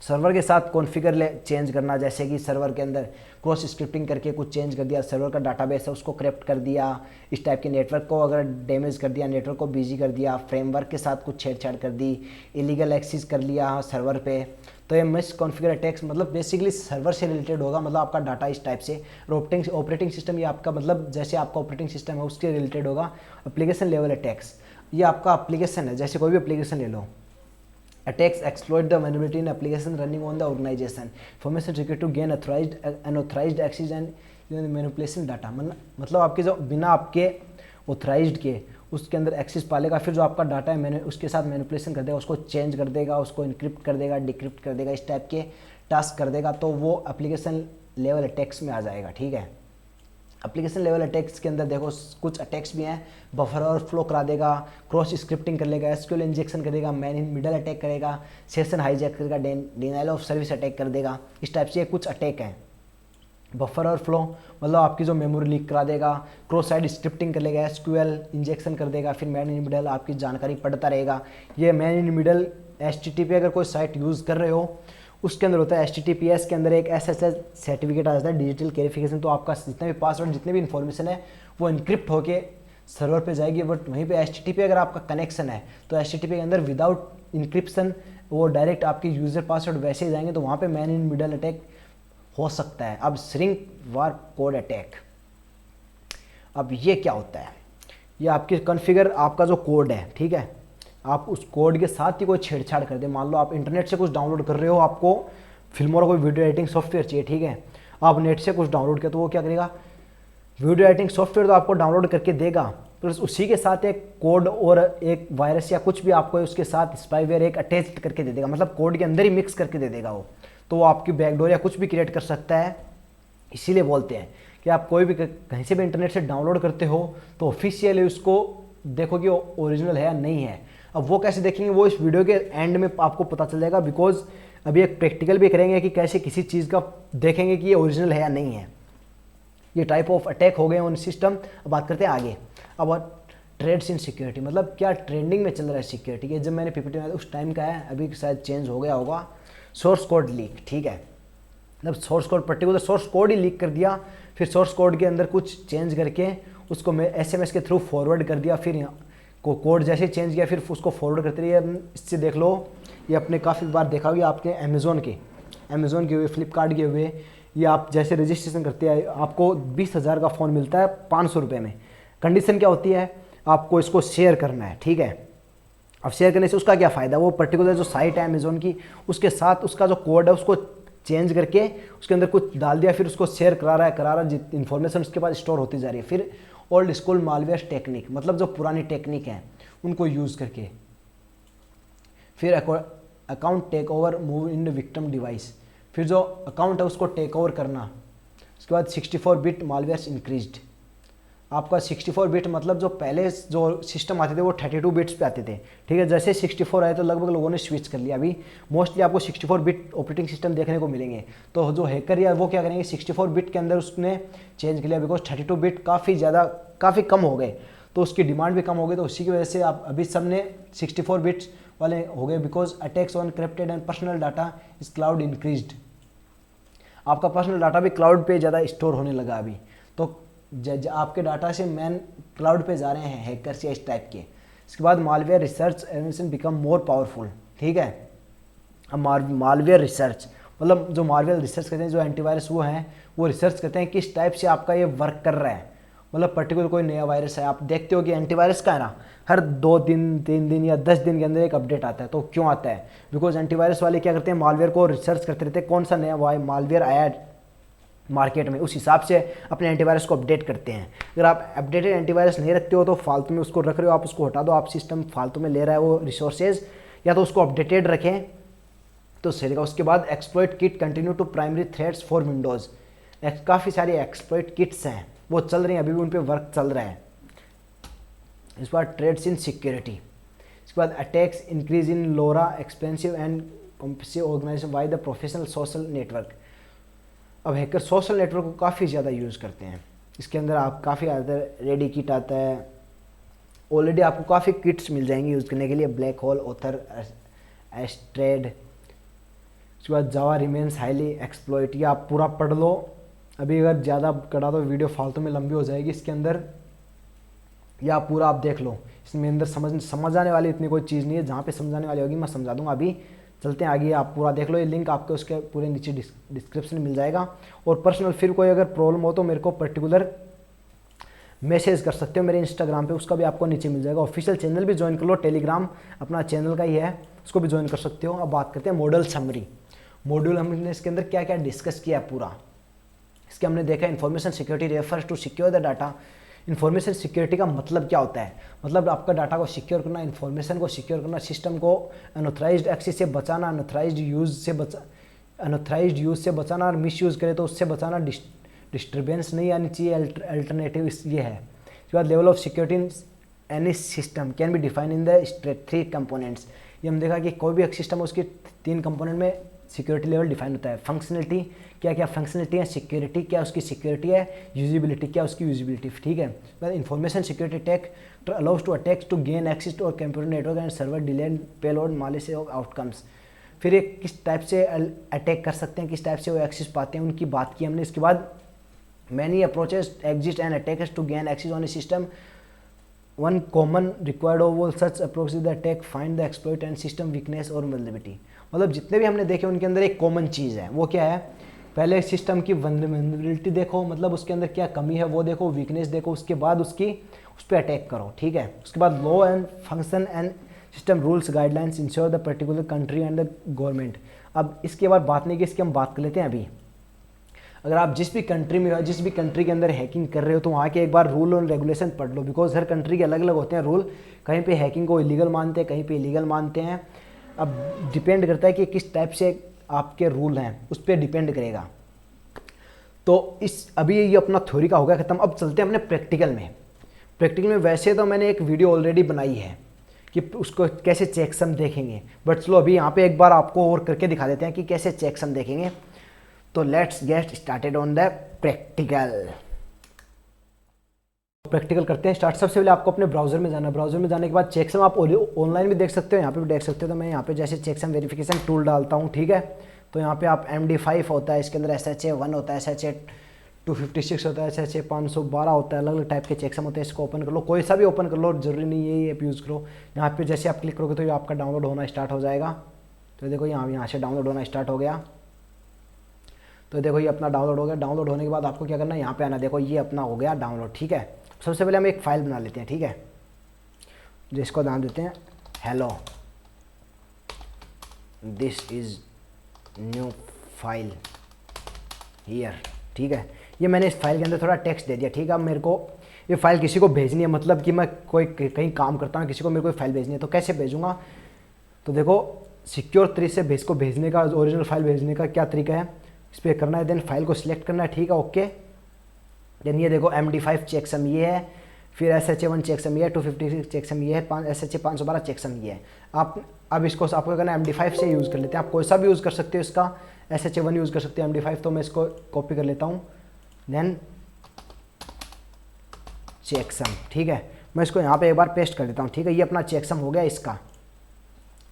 सर्वर के साथ कॉन्फ़िगर चेंज करना, जैसे कि सर्वर के अंदर क्रॉस स्क्रिप्टिंग करके कुछ चेंज कर दिया, सर्वर का डाटाबेस है उसको करप्ट कर दिया, इस टाइप के नेटवर्क को अगर डैमेज कर दिया, नेटवर्क को बिजी कर दिया, फ्रेमवर्क के साथ कुछ छेड़छाड़ कर दी, इलीगल एक्सेस कर लिया सर्वर पे, तो ये मिसकॉन्फिगर अटैक्स मतलब बेसिकली सर्वर से रिलेटेड होगा, मतलब आपका डाटा इस टाइप से। ऑपरेटिंग सिस्टम ये आपका मतलब जैसे आपका ऑपरेटिंग सिस्टम है उसके रिलेटेड होगा। एप्लीकेशन लेवल अटैक्स, ये आपका एप्लीकेशन है, जैसे कोई भी एप्लीकेशन ले लो। Attacks exploit the vulnerability in application running on the organisation, information required to gain unauthorised access and manipulation data. मतलब आपके जो बिना आपके ऑथराइज्ड के उसके अंदर एक्सेस पालेगा, फिर जो आपका डाटा है मैंने उसके साथ मैनिपुलेशन कर देगा, उसको चेंज कर देगा, उसको इनक्रिप्ट कर देगा, डिक्रिप्ट कर देगा, इस टाइप के टास्क कर देगा, तो वो एप्लीकेशन लेवल अटैक्स में आ जाएगा, ठीक है। एप्लीकेशन लेवल अटैक्स के अंदर देखो कुछ अटैक्स भी हैं, बफर ओवरफ्लो करा देगा, क्रॉस स्क्रिप्टिंग कर लेगा, एसक्यूएल इंजेक्शन करेगा, मैन इन मिडल अटैक करेगा, सेशन हाईजैक करेगा, डिनाइल ऑफ सर्विस अटैक कर देगा, इस टाइप से कुछ अटैक हैं। बफर ओवरफ्लो मतलब आपकी जो मेमोरी लीक करा देगा, क्रॉस साइड स्क्रिप्टिंग कर लेगा, एसक्यूएल इंजेक्शन कर देगा, फिर मैन इन मिडल आपकी जानकारी पढ़ता रहेगा। ये मैन इन मिडल HTTP अगर कोई साइट यूज़ कर रहे हो उसके अंदर होता है। HTTPS के अंदर एक SSL सर्टिफिकेट आ जाता है, डिजिटल वेरिफिकेशन, तो आपका जितना भी पासवर्ड जितने भी इन्फॉर्मेशन है वो इनक्रिप्ट होके सर्वर पे जाएगी। बट वहीं पे HTTP अगर आपका कनेक्शन है तो HTTP के अंदर विदाउट इनक्रिप्शन वो डायरेक्ट आपके यूज़र पासवर्ड वैसे ही जाएंगे, तो वहाँ पे मैन इन मिडल अटैक हो सकता है। अब श्रिंक वार कोड अटैक, अब ये क्या होता है, ये आपके कॉन्फ़िगर आपका जो कोड है, ठीक है, आप उस कोड के साथ ही कोई छेड़छाड़ कर दे। मान लो आप इंटरनेट से कुछ डाउनलोड कर रहे हो, आपको फिल्मों और कोई वीडियो एडिटिंग सॉफ्टवेयर चाहिए, ठीक है, आप नेट से कुछ डाउनलोड किया तो वो क्या करेगा, वीडियो एडिटिंग सॉफ्टवेयर तो आपको डाउनलोड करके देगा, प्लस उसी के साथ एक कोड और एक वायरस या कुछ भी आपको उसके साथ स्पाईवेयर एक अटैच करके दे देगा, मतलब कोड के अंदर ही मिक्स करके दे देगा वो, तो वो आपकी बैकडोर या कुछ भी क्रिएट कर सकता है। इसीलिए बोलते हैं कि आप कोई भी कहीं से भी इंटरनेट से डाउनलोड करते हो तो ऑफिशियली उसको देखो कि ओरिजिनल है या नहीं है। अब वो कैसे देखेंगे, वो इस वीडियो के एंड में आपको पता चल जाएगा, बिकॉज अभी एक प्रैक्टिकल भी करेंगे कि कैसे किसी चीज़ का देखेंगे कि ये ओरिजिनल है या नहीं है। ये टाइप ऑफ अटैक हो गए ऑन सिस्टम। अब बात करते हैं आगे। अब ट्रेड्स इन सिक्योरिटी, मतलब क्या ट्रेंडिंग में चल रहा है सिक्योरिटी के। जब मैंने पीपीटी बनाया उस टाइम का है, अभी शायद चेंज हो गया होगा। सोर्स कोड लीक, ठीक है, मतलब source code particular source code ही लीक कर दिया, फिर सोर्स कोड के अंदर कुछ चेंज करके उसको मैं SMS के थ्रू फॉरवर्ड कर दिया, फिर को कोड जैसे चेंज किया फिर उसको फॉरवर्ड करते रहिए। इससे देख लो, ये अपने काफ़ी बार देखा होगा आपके अमेज़ोन के हुए, फ्लिपकार्ट के हुए, ये आप जैसे रजिस्ट्रेशन करते हैं आपको 20,000 का फ़ोन मिलता है 500 रुपये में। कंडीशन क्या होती है, आपको इसको शेयर करना है, ठीक है। अब शेयर करने से उसका क्या फ़ायदा, वो पर्टिकुलर जो साइट है अमेज़ोन की उसके साथ उसका जो कोड है उसको चेंज करके उसके अंदर कुछ डाल दिया, फिर उसको शेयर करा रहा है इन्फॉर्मेशन उसके पास स्टोर होती जा रही है। फिर ओल्ड स्कूल मालवेयर टेक्निक, मतलब जो पुरानी टेक्निक है उनको यूज़ करके फिर account take over move in victim device, फिर जो अकाउंट है उसको टेक ओवर करना। उसके बाद 64 बिट मालवेयर्स इंक्रीज्ड। आपका 64 बिट मतलब जो पहले जो सिस्टम आते थे वो 32 बिट्स पे आते थे, ठीक है। जैसे 64 आए तो लगभग लोगों ने स्विच कर लिया। अभी मोस्टली आपको 64 बिट ऑपरेटिंग सिस्टम देखने को मिलेंगे। तो जो हैकर या वो क्या करेंगे, 64 बिट के अंदर उसने चेंज कर लिया, बिकॉज 32 बिट काफ़ी कम हो गए, तो उसकी डिमांड भी कम हो गई। तो उसी की वजह से आप अभी सब ने 64 बिट्स वाले हो गए, because attacks on crypted and personal data is cloud increased. आपका पर्सनल डाटा भी क्लाउड पे ज़्यादा स्टोर होने लगा अभी, तो आपके डाटा से मैन क्लाउड पे जा रहे हैं हैकर्स या इस टाइप के। इसके बाद malware research evidence become more powerful, ठीक है। अब मालवेयर रिसर्च मतलब जो मालवेयर रिसर्च करते हैं, जो एंटीवायरस वो हैं, वो रिसर्च करते हैं किस टाइप से आपका ये वर्क कर रहा है। मतलब पर्टिकुलर कोई नया वायरस है, आप देखते हो कि एंटीवायरस का है ना, हर 2 दिन 3 दिन या 10 दिन के अंदर एक अपडेट आता है। तो क्यों आता है, बिकॉज एंटीवायरस वाले क्या करते हैं, मालवेयर को रिसर्च करते रहते हैं, कौन सा नया मालवेयर आया है मार्केट में, उस हिसाब से अपने एंटीवायरस को अपडेट करते हैं। अगर आप अपडेटेड एंटीवायरस नहीं रखते हो तो फालतू में उसको रख रहे हो, आप उसको हटा दो, आप सिस्टम फालतू में ले रहा है वो रिसोर्सेज, या तो उसको अपडेटेड रखें तो सही रहेगा। उसके बाद exploit kit continue to primary threads for Windows. काफ़ी सारी एक्सप्लॉइट किट्स हैं, वो चल रही हैं, अभी भी उन पर वर्क चल रहा है। इसके बाद ट्रेड्स इन सिक्योरिटी, इसके बाद attacks increase in lower expensive and competitive organisation by the professional social network. अब हैकर सोशल नेटवर्क को काफ़ी ज़्यादा यूज़ करते हैं। इसके अंदर आप काफ़ी ज़्यादा रेडी किट आता है, ऑलरेडी आपको काफ़ी किट्स मिल जाएंगी यूज़ करने के लिए, ब्लैक होल, ऑथर, एस्ट्रेड। उसके बाद जावा रिमेन्स हाईली एक्सप्लॉइट, ये आप पूरा पढ़ लो, अभी अगर ज़्यादा करा तो वीडियो फालतू में लंबी हो जाएगी। इसके अंदर या पूरा आप देख लो, इसमें अंदर समझ आने वाली इतनी कोई चीज़ नहीं है, जहाँ पे समझाने वाली होगी मैं समझा दूंगा। अभी चलते हैं आगे, आप पूरा देख लो, ये लिंक आपके उसके पूरे नीचे डिस्क्रिप्शन में मिल जाएगा। और पर्सनल फिर कोई अगर प्रॉब्लम हो तो मेरे को पर्टिकुलर मैसेज कर सकते हो मेरे इंस्टाग्राम पे, उसका भी आपको नीचे मिल जाएगा। ऑफिशियल चैनल भी ज्वाइन कर लो, टेलीग्राम अपना चैनल का ही है, उसको भी ज्वाइन कर सकते हो। अब बात करते हैं मॉडल समरी। मॉड्यूल हमने इसके अंदर क्या क्या डिस्कस किया पूरा, इसके हमने देखा information security refers to secure the data. Information security का मतलब क्या होता है, मतलब आपका डाटा को सिक्योर करना, इन्फॉर्मेशन को सिक्योर करना, सिस्टम को अनऑथराइज्ड एक्सेस से बचाना, अनऑथराइज्ड यूज़ से बचाना, और मिस यूज़ करे तो उससे बचाना, डिस्टर्बेंस नहीं आनी चाहिए, अल्टरनेटिव ये है। इसके बाद level of security in any system can be define in the 3 components. ये हम देखा कि कोई भी एक सिस्टम है उसके 3 कंपोनेंट में सिक्योरिटी लेवल डिफाइन होता है। फंक्शनलिटी, क्या क्या फंक्शनलिटी है, सिक्योरिटी क्या उसकी सिक्योरिटी है, यूजिबिलिटी क्या उसकी यूजिबिलिटी, ठीक है। Information security take allows to attack to gain access to computer network and server delay payload malice outcomes. फिर एक किस टाइप से अटैक कर सकते हैं, किस टाइप से वो एक्सेस पाते हैं, उनकी बात की हमने। इसके बाद many approaches exist and attackers to gain access on a system, one common required of all such approach the attack find the exploit and system weakness और वल्नरेबिलिटी। मतलब जितने भी हमने देखे उनके अंदर एक कॉमन चीज़ है, वो क्या है, पहले सिस्टम की वल्नरेबिलिटी देखो, मतलब उसके अंदर क्या कमी है वो देखो, वीकनेस देखो, उसके बाद उस पर अटैक करो, ठीक है। उसके बाद law and function and system rules guidelines ensure the particular country and the government. अब इसके बाद बात नहीं की, इसकी हम बात कर लेते हैं अभी। अगर आप जिस भी कंट्री में हो, जिस भी कंट्री के अंदर हैकिंग कर रहे हो, तो वहाँ के एक बार रूल और रेगुलेशन पढ़ लो, बिकॉज हर कंट्री के अलग अलग होते हैं रूल। कहीं पे हैकिंग को इलीगल मानते हैं, कहीं पे इलीगल मानते हैं। अब डिपेंड करता है कि किस टाइप से आपके रूल हैं, उस पर डिपेंड करेगा। तो अभी ये अपना थ्योरी का हो गया खत्म। अब चलते हैं अपने प्रैक्टिकल में। प्रैक्टिकल में वैसे तो मैंने एक वीडियो ऑलरेडी बनाई है कि उसको कैसे चेकसम देखेंगे, बट चलो अभी यहाँ पे एक बार आपको और करके दिखा देते हैं कि कैसे चेकसम देखेंगे। तो let's get started on the practical. Practical करते हैं स्टार्ट। सबसे पहले आपको अपने ब्राउजर में जाना है। ब्राउजर में जाने के बाद चेकसम आप ऑनलाइन भी देख सकते हो, यहाँ पे भी देख सकते हो। तो मैं यहाँ पे जैसे चेकसम वेरिफिकेशन टूल डालता हूँ, ठीक है। तो यहाँ पे आप MD5 होता है, इसके अंदर SHA1 होता है, SHA 256 होता है, SHA 512 होता है, अलग अलग टाइप के चेकसम होते हैं। इसको ओपन कर लो, कोई सा भी ओपन कर लो, जरूरी नहीं है ये ऐप यूज़ करो। यहाँ पे जैसे आप क्लिक करोगे तो ये आपका डाउनलोड होना स्टार्ट हो जाएगा। तो देखो यहाँ से डाउनलोड होना स्टार्ट हो गया। तो देखो ये अपना डाउनलोड हो गया। डाउनलोड होने के बाद आपको क्या करना है, यहाँ पे आना। देखो ये अपना हो गया डाउनलोड, ठीक है। सबसे पहले हम एक फ़ाइल बना लेते हैं, ठीक है, जिसको नाम देते हैं hello, this is new file here, ठीक है। ये मैंने इस फाइल के अंदर थोड़ा टेक्स्ट दे दिया, ठीक है। अब मेरे को ये फाइल किसी को भेजनी है, मतलब कि मैं कोई कहीं काम करता हूँ, किसी को मेरे को फाइल भेजनी है, तो कैसे भेजूँगा। तो देखो सिक्योर तरीके से इसको भेजने का, ओरिजिनल फाइल भेजने का क्या तरीका है, इस पर करना है। देन फाइल को सिलेक्ट करना है, ठीक है, ओके। देन ये देखो MD5 चेकसम ये है, फिर SHA1 चेकसम ये है, 256 चेकसम ये है, SHA 512 चेकसम ये है। आप अब इसको आपको करना है MD5 से यूज़ कर लेते हैं। आप कोई सा भी यूज़ कर सकते हो, इसका SHA1 यूज़ कर सकते हो, MD5 तो मैं इसको कॉपी कर लेता हूँ। देन चेकसम, ठीक है, मैं इसको यहाँ पे एक बार पेस्ट कर देता हूँ, ठीक है। ये अपना चेकसम हो गया इसका।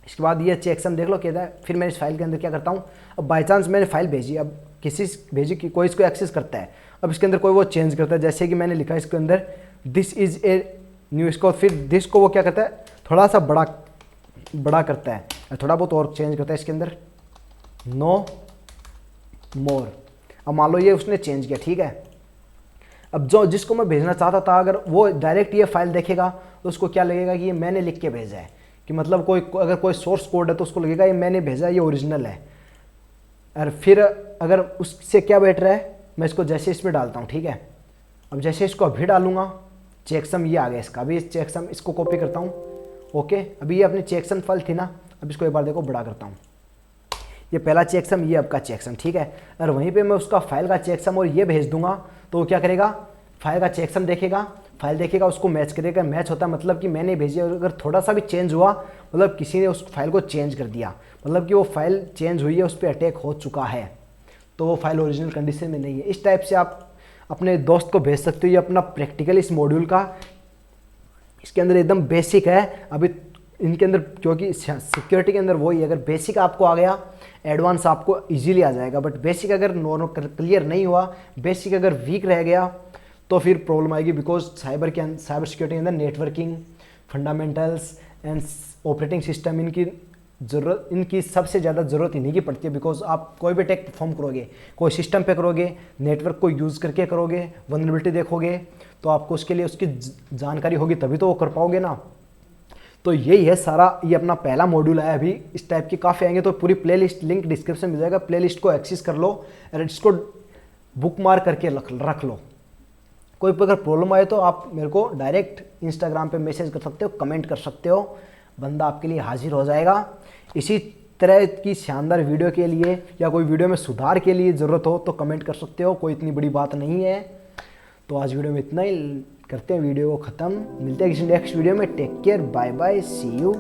इसके बाद ये चेकसम देख लो कहता है। फिर मैं इस फाइल के अंदर क्या करता हूँ, अब बाई चांस मैंने फाइल भेजी, अब किसी भेजी कि कोई इसको एक्सेस करता है, अब इसके अंदर कोई वो चेंज करता है, जैसे कि मैंने लिखा है इसके अंदर दिस इज़ ए न्यू, इसको फिर दिस को वो क्या करता है, थोड़ा सा बड़ा करता है, थोड़ा बहुत और चेंज करता है इसके अंदर, नो मोर। अब मान लो ये उसने चेंज किया, ठीक है। अब जो जिसको मैं भेजना चाहता था, अगर वो डायरेक्ट ये फाइल देखेगा तो उसको क्या लगेगा कि ये मैंने लिख के भेजा है, कि मतलब अगर कोई सोर्स कोड है तो उसको लगेगा ये मैंने भेजा, ये ओरिजिनल है। और फिर अगर उससे क्या बैठ रहा है, मैं इसको जैसे इसमें डालता हूँ, ठीक है। अब जैसे इसको अभी डालूंगा, चेकसम ये आ गया इसका। अभी इस चेकसम इसको कॉपी करता हूँ, ओके। अभी ये अपनी चेकसम फाइल थी ना, अब इसको एक बार देखो बड़ा करता हूँ। ये पहला चेकसम, ये आपका चेकसम, ठीक है। और वहीं पे मैं उसका फाइल का चेकसम और ये भेज दूंगा, तो वो क्या करेगा, फाइल का चेकसम देखेगा, फाइल देखेगा, उसको मैच करेगा। मैच होता है मतलब कि मैंने भेजी, अगर थोड़ा सा भी चेंज हुआ, मतलब किसी ने उस फाइल को चेंज कर दिया, मतलब कि वो फाइल चेंज हुई है, उस पर अटैक हो चुका है, तो वो फाइल ओरिजिनल कंडीशन में नहीं है। इस टाइप से आप अपने दोस्त को भेज सकते हो। ये अपना प्रैक्टिकल इस मॉड्यूल का, इसके अंदर एकदम बेसिक है। अभी इनके अंदर क्योंकि सिक्योरिटी के अंदर वही है, अगर बेसिक आपको आ गया, एडवांस आपको इजीली आ जाएगा। बट बेसिक अगर नॉर्मल क्लियर नहीं हुआ, बेसिक अगर वीक रह गया, तो फिर प्रॉब्लम आएगी। बिकॉज साइबर सिक्योरिटी के अंदर networking, fundamentals and operating system, इनकी सबसे ज़्यादा ज़रूरत इन्हीं की पड़ती है। बिकॉज आप कोई भी टेक परफॉर्म करोगे, कोई सिस्टम पे करोगे, नेटवर्क को यूज़ करके करोगे, वल्नरेबिलिटी देखोगे, तो आपको उसके लिए उसकी जानकारी होगी, तभी तो वो कर पाओगे ना। तो यही है सारा, ये अपना पहला मॉड्यूल है। अभी इस टाइप के काफ़ी आएंगे, तो पूरी प्लेलिस्ट लिंक डिस्क्रिप्शन में मिल जाएगा। प्लेलिस्ट को एक्सेस कर लो और इसको बुक मार्क करके रख लो। कोई अगर प्रॉब्लम आए तो आप मेरे को डायरेक्ट इंस्टाग्राम पे मैसेज कर सकते हो, कमेंट कर सकते हो, बंदा आपके लिए हाजिर हो जाएगा। इसी तरह की शानदार वीडियो के लिए या कोई वीडियो में सुधार के लिए ज़रूरत हो तो कमेंट कर सकते हो, कोई इतनी बड़ी बात नहीं है। तो आज वीडियो में इतना ही, करते हैं वीडियो को ख़त्म। मिलते हैं किसी नेक्स्ट वीडियो में। Take care, bye bye, see you.